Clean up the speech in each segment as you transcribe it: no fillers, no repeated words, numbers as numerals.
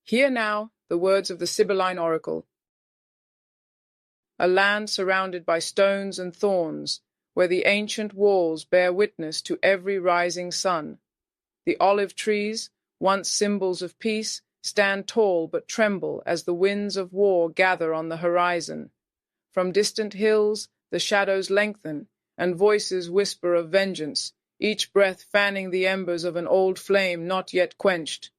Hear now the words of the Sibylline Oracle. A land surrounded by stones and thorns, where the ancient walls bear witness to every rising sun. The olive trees, once symbols of peace, stand tall but tremble as the winds of war gather on the horizon. From distant hills the shadows lengthen, and voices whisper of vengeance, each breath fanning the embers of an old flame not yet quenched.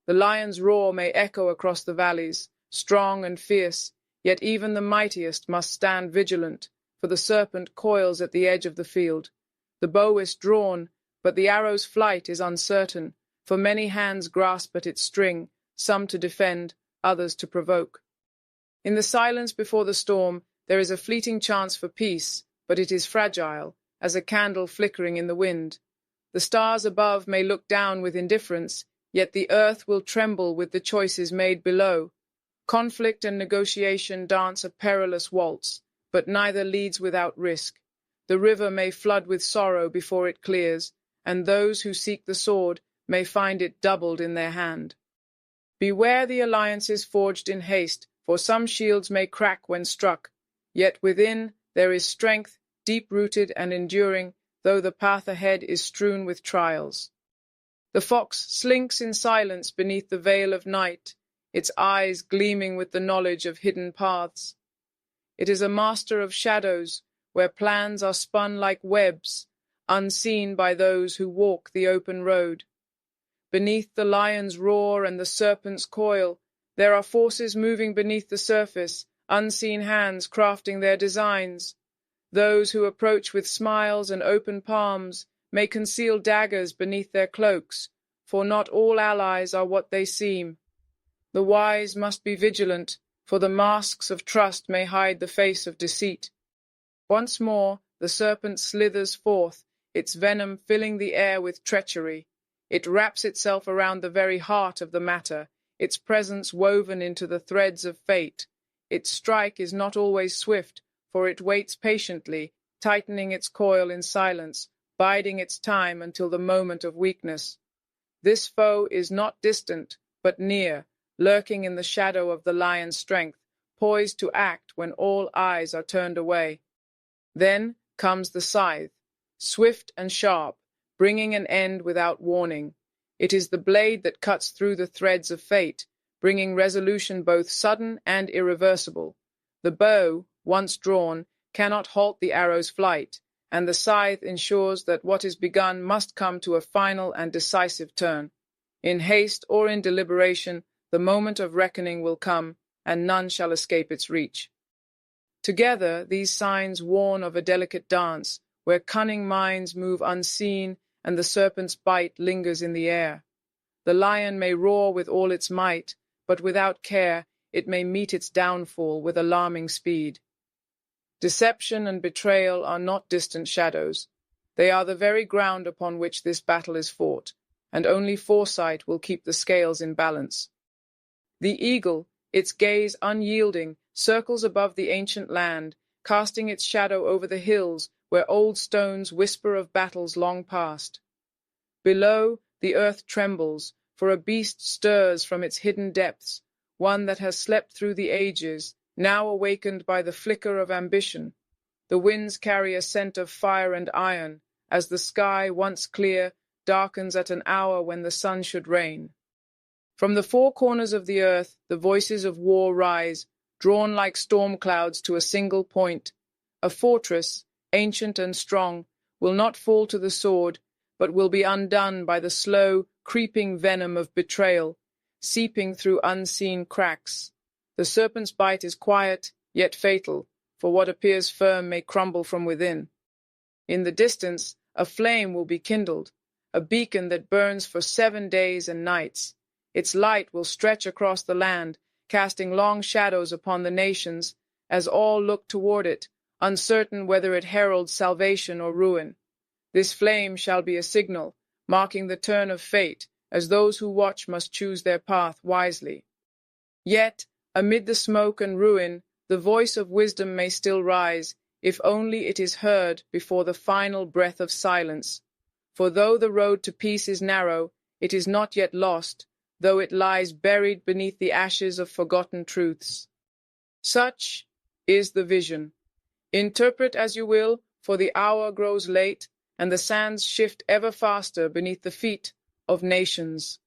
The lion's roar may echo across the valleys, strong and fierce, yet even the mightiest must stand vigilant, for the serpent coils at the edge of the field. The bow is drawn, but the arrow's flight is uncertain, for many hands grasp at its string, some to defend, others to provoke. In the silence before the storm, there is a fleeting chance for peace, but it is fragile, as a candle flickering in the wind. The stars above may look down with indifference, yet the earth will tremble with the choices made below. Conflict and negotiation dance a perilous waltz, but neither leads without risk. The river may flood with sorrow before it clears, and those who seek the sword may find it doubled in their hand. Beware the alliances forged in haste, for some shields may crack when struck, yet within there is strength, deep-rooted and enduring, though the path ahead is strewn with trials. The fox slinks in silence beneath the veil of night, its eyes gleaming with the knowledge of hidden paths. It is a master of shadows, where plans are spun like webs, unseen by those who walk the open road. Beneath the lion's roar and the serpent's coil, there are forces moving beneath the surface, unseen hands crafting their designs. Those who approach with smiles and open palms may conceal daggers beneath their cloaks, for not all allies are what they seem. The wise must be vigilant, for the masks of trust may hide the face of deceit. Once more the serpent slithers forth, its venom filling the air with treachery. It wraps itself around the very heart of the matter, its presence woven into the threads of fate. Its strike is not always swift, for it waits patiently, tightening its coil in silence, biding its time until the moment of weakness. This foe is not distant, but near, lurking in the shadow of the lion's strength, poised to act when all eyes are turned away. Then comes the scythe, swift and sharp, bringing an end without warning. It is the blade that cuts through the threads of fate, bringing resolution both sudden and irreversible. The bow, once drawn, cannot halt the arrow's flight, and the scythe ensures that what is begun must come to a final and decisive turn. In haste or in deliberation, the moment of reckoning will come, and none shall escape its reach. Together, these signs warn of a delicate dance, where cunning minds move unseen and the serpent's bite lingers in the air. The lion may roar with all its might, but without care it may meet its downfall with alarming speed. Deception and betrayal are not distant shadows. They are the very ground upon which this battle is fought, and only foresight will keep the scales in balance. The eagle, its gaze unyielding, circles above the ancient land, casting its shadow over the hills where old stones whisper of battles long past. Below, the earth trembles, for a beast stirs from its hidden depths, one that has slept through the ages, now awakened by the flicker of ambition. The winds carry a scent of fire and iron, as the sky, once clear, darkens at an hour when the sun should reign. From the four corners of the earth, the voices of war rise, drawn like storm clouds to a single point. A fortress, ancient and strong, will not fall to the sword, but will be undone by the slow, creeping venom of betrayal, seeping through unseen cracks. The serpent's bite is quiet, yet fatal, for what appears firm may crumble from within. In the distance, a flame will be kindled, a beacon that burns for 7 days and nights. Its light will stretch across the land, casting long shadows upon the nations, as all look toward it, uncertain whether it heralds salvation or ruin. This flame shall be a signal, marking the turn of fate, as those who watch must choose their path wisely. Yet, amid the smoke and ruin, the voice of wisdom may still rise, if only it is heard before the final breath of silence. For though the road to peace is narrow, it is not yet lost, though it lies buried beneath the ashes of forgotten truths. Such is the vision. Interpret as you will, for the hour grows late, and the sands shift ever faster beneath the feet of nations.